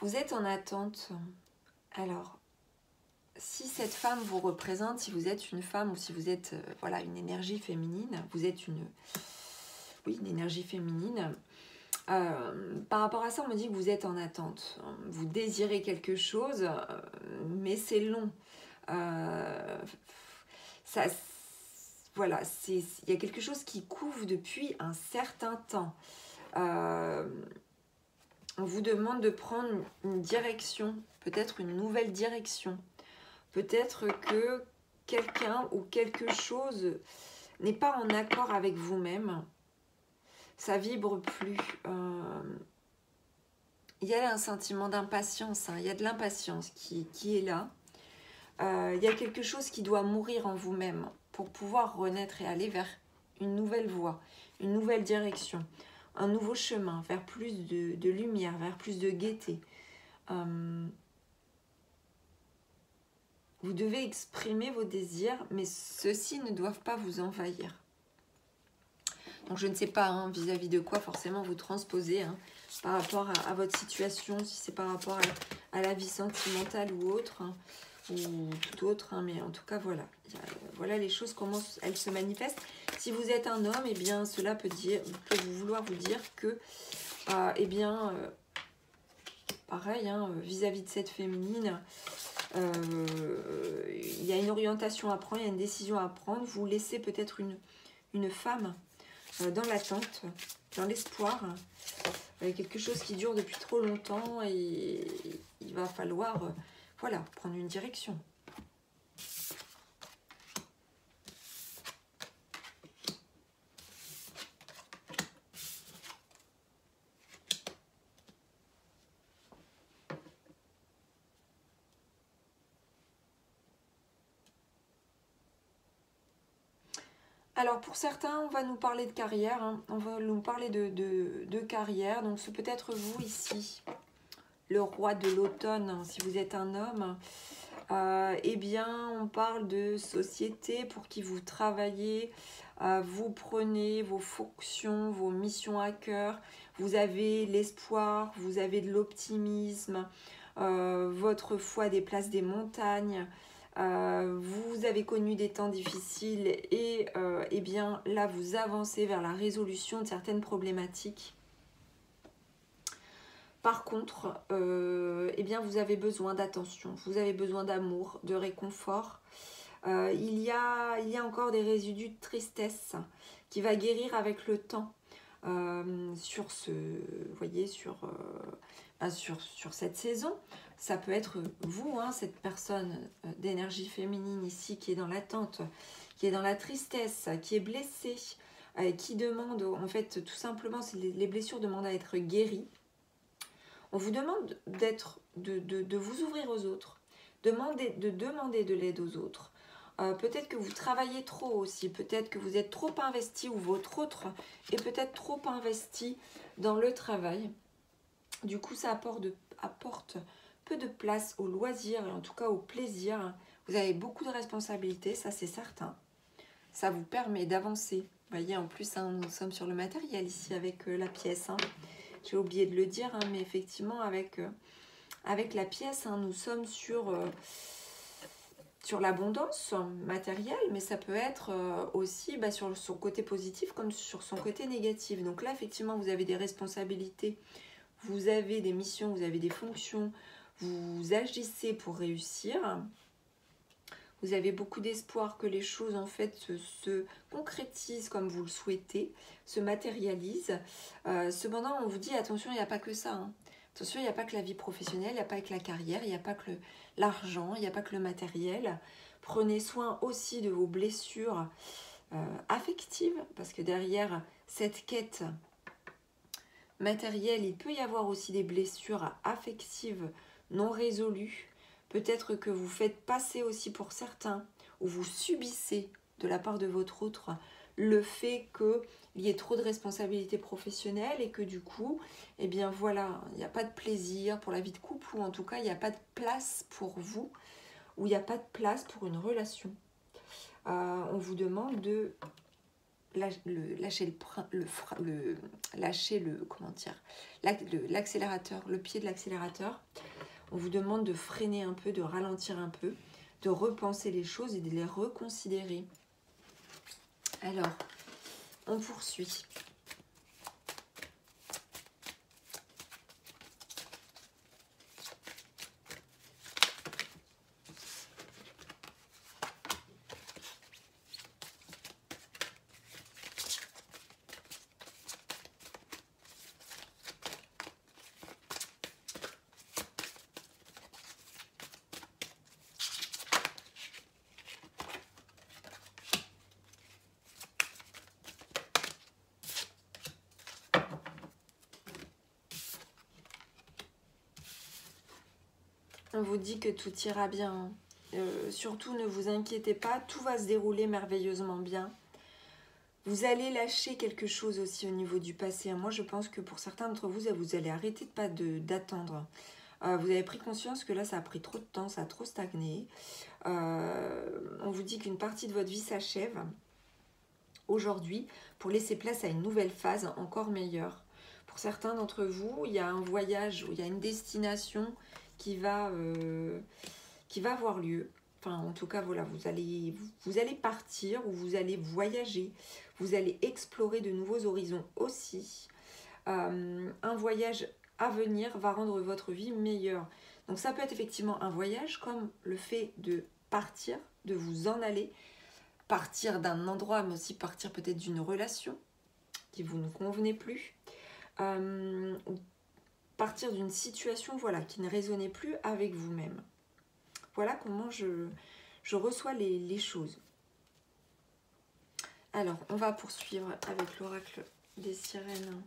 Vous êtes en attente. Alors, si cette femme vous représente, si vous êtes une femme ou si vous êtes voilà, une énergie féminine, vous êtes une énergie féminine, par rapport à ça, on me dit que vous êtes en attente. Vous désirez quelque chose, mais c'est long. Voilà, il y a quelque chose qui couve depuis un certain temps. On vous demande de prendre une direction, peut-être une nouvelle direction. Peut-être que quelqu'un ou quelque chose n'est pas en accord avec vous-même. Ça vibre plus. il y a un sentiment d'impatience, hein, il y a de l'impatience qui est là. Il y a quelque chose qui doit mourir en vous-même pour pouvoir renaître et aller vers une nouvelle voie, une nouvelle direction, un nouveau chemin, vers plus de lumière, vers plus de gaieté. Vous devez exprimer vos désirs, mais ceux-ci ne doivent pas vous envahir. Donc je ne sais pas hein, vis-à-vis de quoi forcément vous transposez hein, par rapport à votre situation, si c'est par rapport à la vie sentimentale ou autre, hein, ou tout autre, hein, mais en tout cas voilà. Voilà les choses, comment elles se manifestent. Si vous êtes un homme, eh bien cela peut vouloir vous dire que, eh bien, pareil, hein, vis-à-vis de cette féminine, il y a une orientation à prendre, il y a une décision à prendre. Vous laissez peut-être une femme dans l'attente, dans l'espoir, quelque chose qui dure depuis trop longtemps et il va falloir voilà, prendre une direction. Alors pour certains, on va nous parler de carrière, hein. On va nous parler de carrière. Donc c'est peut-être vous ici, le roi de l'automne, hein, si vous êtes un homme. Eh bien, on parle de société pour qui vous travaillez. Vous prenez vos fonctions, vos missions à cœur. Vous avez l'espoir, vous avez de l'optimisme. Votre foi déplace des montagnes. Vous avez connu des temps difficiles et eh bien là vous avancez vers la résolution de certaines problématiques. Par contre, eh bien vous avez besoin d'attention, vous avez besoin d'amour, de réconfort. Il y a encore des résidus de tristesse qui va guérir avec le temps sur vous voyez, sur cette saison. Ça peut être vous, hein, cette personne d'énergie féminine ici qui est dans l'attente, qui est dans la tristesse, qui est blessée, qui demande, en fait, tout simplement, les blessures demandent à être guéries. On vous demande de vous ouvrir aux autres, de demander de l'aide aux autres. Peut-être que vous travaillez trop aussi, peut-être que vous êtes trop investi ou votre autre est peut-être trop investi dans le travail. Du coup, ça apporte peu de place au loisir et en tout cas au plaisir. Vous avez beaucoup de responsabilités, ça c'est certain. Ça vous permet d'avancer. Vous voyez, en plus, hein, nous sommes sur le matériel ici avec la pièce. Hein. J'ai oublié de le dire, hein, mais effectivement, avec la pièce, hein, nous sommes sur l'abondance matérielle, mais ça peut être aussi sur son côté positif comme sur son côté négatif. Donc là, effectivement, vous avez des responsabilités, vous avez des missions, vous avez des fonctions, vous agissez pour réussir. Vous avez beaucoup d'espoir que les choses en fait se concrétisent comme vous le souhaitez, se matérialisent. Cependant, on vous dit attention, il n'y a pas que ça. Hein. Attention, il n'y a pas que la vie professionnelle, il n'y a pas que la carrière, il n'y a pas que l'argent, il n'y a pas que le matériel. Prenez soin aussi de vos blessures affectives, parce que derrière cette quête matérielle, il peut y avoir aussi des blessures affectives non résolues. Peut-être que vous faites passer aussi pour certains, ou vous subissez de la part de votre autre, le fait qu'il y ait trop de responsabilités professionnelles et que du coup, eh bien voilà, il n'y a pas de plaisir pour la vie de couple, ou en tout cas, il n'y a pas de place pour vous, ou il n'y a pas de place pour une relation. On vous demande de lâcher l'accélérateur, le pied de l'accélérateur. On vous demande de freiner un peu, de ralentir un peu, de repenser les choses et de les reconsidérer. Alors, on poursuit. On vous dit que tout ira bien. Surtout, ne vous inquiétez pas, tout va se dérouler merveilleusement bien. Vous allez lâcher quelque chose aussi au niveau du passé. Moi, je pense que pour certains d'entre vous, vous allez arrêter d'attendre. Vous avez pris conscience que là, ça a pris trop de temps, ça a trop stagné. On vous dit qu'une partie de votre vie s'achève aujourd'hui pour laisser place à une nouvelle phase encore meilleure. Pour certains d'entre vous, il y a un voyage, il y a une destination qui va avoir lieu. Enfin, en tout cas, voilà, vous allez partir ou vous allez voyager. Vous allez explorer de nouveaux horizons aussi. Un voyage à venir va rendre votre vie meilleure. Donc ça peut être effectivement un voyage comme le fait de partir, de vous en aller, partir d'un endroit, mais aussi partir peut-être d'une relation qui vous ne convenait plus. Partir d'une situation voilà, qui ne résonnait plus avec vous-même. Voilà comment je reçois les choses. Alors, on va poursuivre avec l'oracle des sirènes.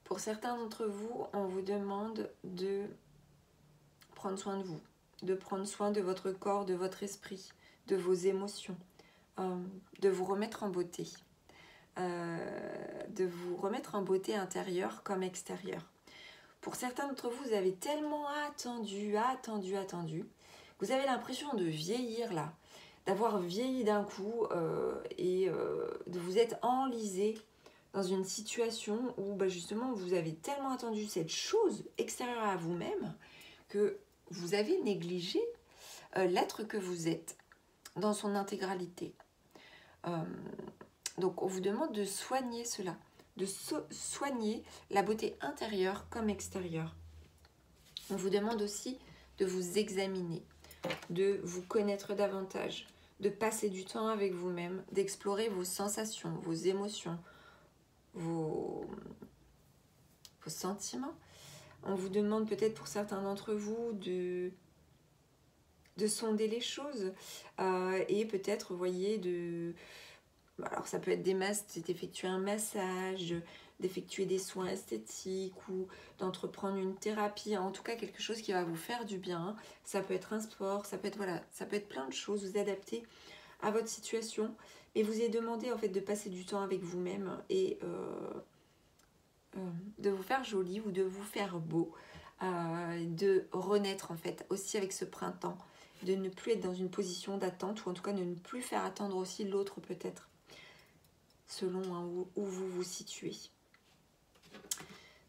Pour certains d'entre vous, on vous demande de prendre soin de vous, de prendre soin de votre corps, de votre esprit, de vos émotions, de vous remettre en beauté, intérieure comme extérieure. Pour certains d'entre vous, vous avez tellement attendu, vous avez l'impression de vieillir là, d'avoir vieilli d'un coup et de vous être enlisé dans une situation où justement vous avez tellement attendu cette chose extérieure à vous-même que vous avez négligé l'être que vous êtes dans son intégralité. Donc on vous demande de soigner cela, de soigner la beauté intérieure comme extérieure. On vous demande aussi de vous examiner, de vous connaître davantage, de passer du temps avec vous-même, d'explorer vos sensations, vos émotions, vos sentiments. On vous demande peut-être pour certains d'entre vous de sonder les choses et peut-être, vous voyez, alors ça peut être d'effectuer un massage, d'effectuer des soins esthétiques ou d'entreprendre une thérapie, en tout cas quelque chose qui va vous faire du bien. Ça peut être un sport, ça peut être plein de choses, vous adapter à votre situation. Et vous est demandé en fait de passer du temps avec vous-même et de vous faire joli ou de vous faire beau, de renaître en fait aussi avec ce printemps, de ne plus être dans une position d'attente ou en tout cas de ne plus faire attendre aussi l'autre peut-être, selon où vous vous situez.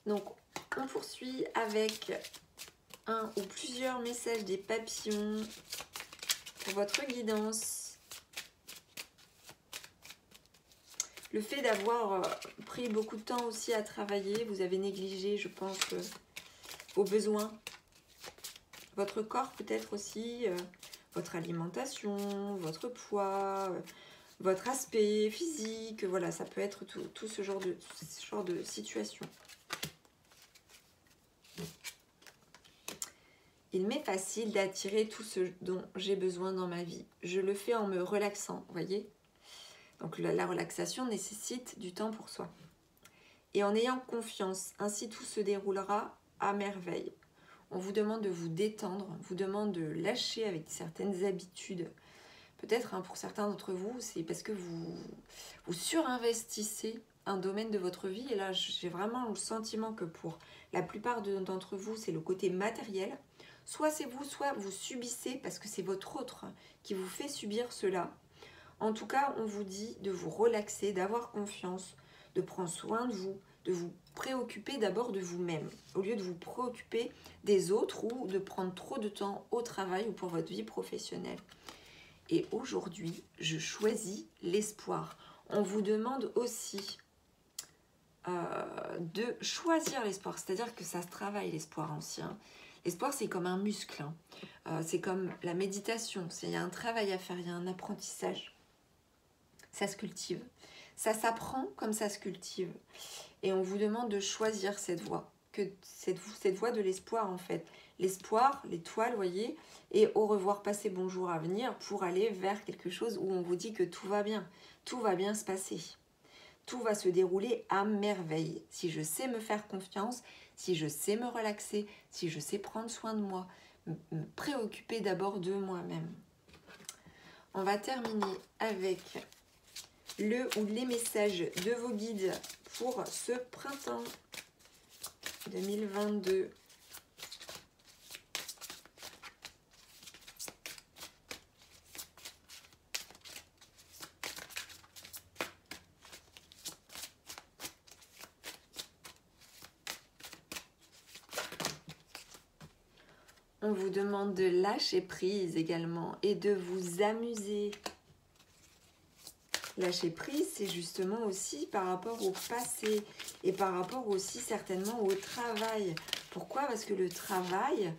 Donc on poursuit avec un ou plusieurs messages des papillons pour votre guidance. Le fait d'avoir pris beaucoup de temps aussi à travailler, vous avez négligé, je pense, vos besoins. Votre corps peut-être aussi, votre alimentation, votre poids, votre aspect physique. Voilà, ça peut être tout ce genre de situation. Il m'est facile d'attirer tout ce dont j'ai besoin dans ma vie. Je le fais en me relaxant, vous voyez ? Donc la relaxation nécessite du temps pour soi. Et en ayant confiance, ainsi tout se déroulera à merveille. On vous demande de vous détendre, on vous demande de lâcher avec certaines habitudes. Peut-être pour certains d'entre vous, c'est parce que vous surinvestissez un domaine de votre vie. Et là, j'ai vraiment le sentiment que pour la plupart d'entre vous, c'est le côté matériel. Soit c'est vous, soit vous subissez parce que c'est votre autre qui vous fait subir cela. En tout cas, on vous dit de vous relaxer, d'avoir confiance, de prendre soin de vous, de vous préoccuper d'abord de vous-même, au lieu de vous préoccuper des autres ou de prendre trop de temps au travail ou pour votre vie professionnelle. Et aujourd'hui, je choisis l'espoir. On vous demande aussi de choisir l'espoir, c'est-à-dire que ça se travaille l'espoir ancien. L'espoir, c'est comme un muscle, hein. C'est comme la méditation, il y a un travail à faire, il y a un apprentissage. Ça se cultive, ça s'apprend comme ça se cultive. Et on vous demande de choisir cette voie, cette voie de l'espoir en fait. L'espoir, l'étoile, voyez, et au revoir, passé, bonjour à venir pour aller vers quelque chose où on vous dit que tout va bien se passer. Tout va se dérouler à merveille. Si je sais me faire confiance, si je sais me relaxer, si je sais prendre soin de moi, me préoccuper d'abord de moi-même. On va terminer avec le ou les messages de vos guides pour ce printemps 2022. On vous demande de lâcher prise également et de vous amuser. Lâcher prise, c'est justement aussi par rapport au passé et par rapport aussi certainement au travail. Pourquoi? Parce que le travail,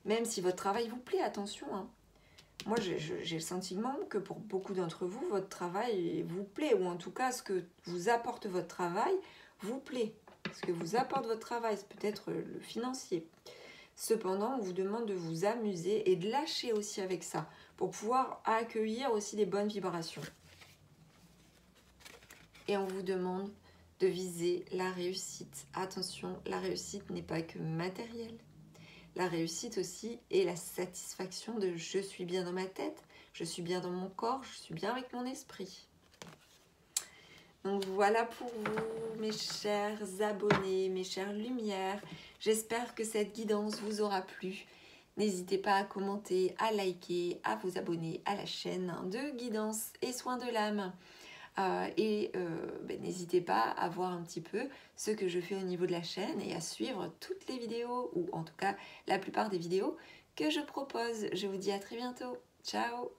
même si votre travail vous plaît, attention, hein. Moi, j'ai le sentiment que pour beaucoup d'entre vous, votre travail vous plaît, ou en tout cas, ce que vous apporte votre travail vous plaît. Ce que vous apporte votre travail, c'est peut-être le financier. Cependant, on vous demande de vous amuser et de lâcher aussi avec ça, pour pouvoir accueillir aussi des bonnes vibrations. Et on vous demande de viser la réussite. Attention, la réussite n'est pas que matérielle. La réussite aussi est la satisfaction de je suis bien dans ma tête, je suis bien dans mon corps, je suis bien avec mon esprit. Donc voilà pour vous, mes chers abonnés, mes chères lumières. J'espère que cette guidance vous aura plu. N'hésitez pas à commenter, à liker, à vous abonner à la chaîne de Guidance et Soins de l'âme. N'hésitez pas à voir un petit peu ce que je fais au niveau de la chaîne et à suivre toutes les vidéos, ou en tout cas la plupart des vidéos que je propose. Je vous dis à très bientôt. Ciao!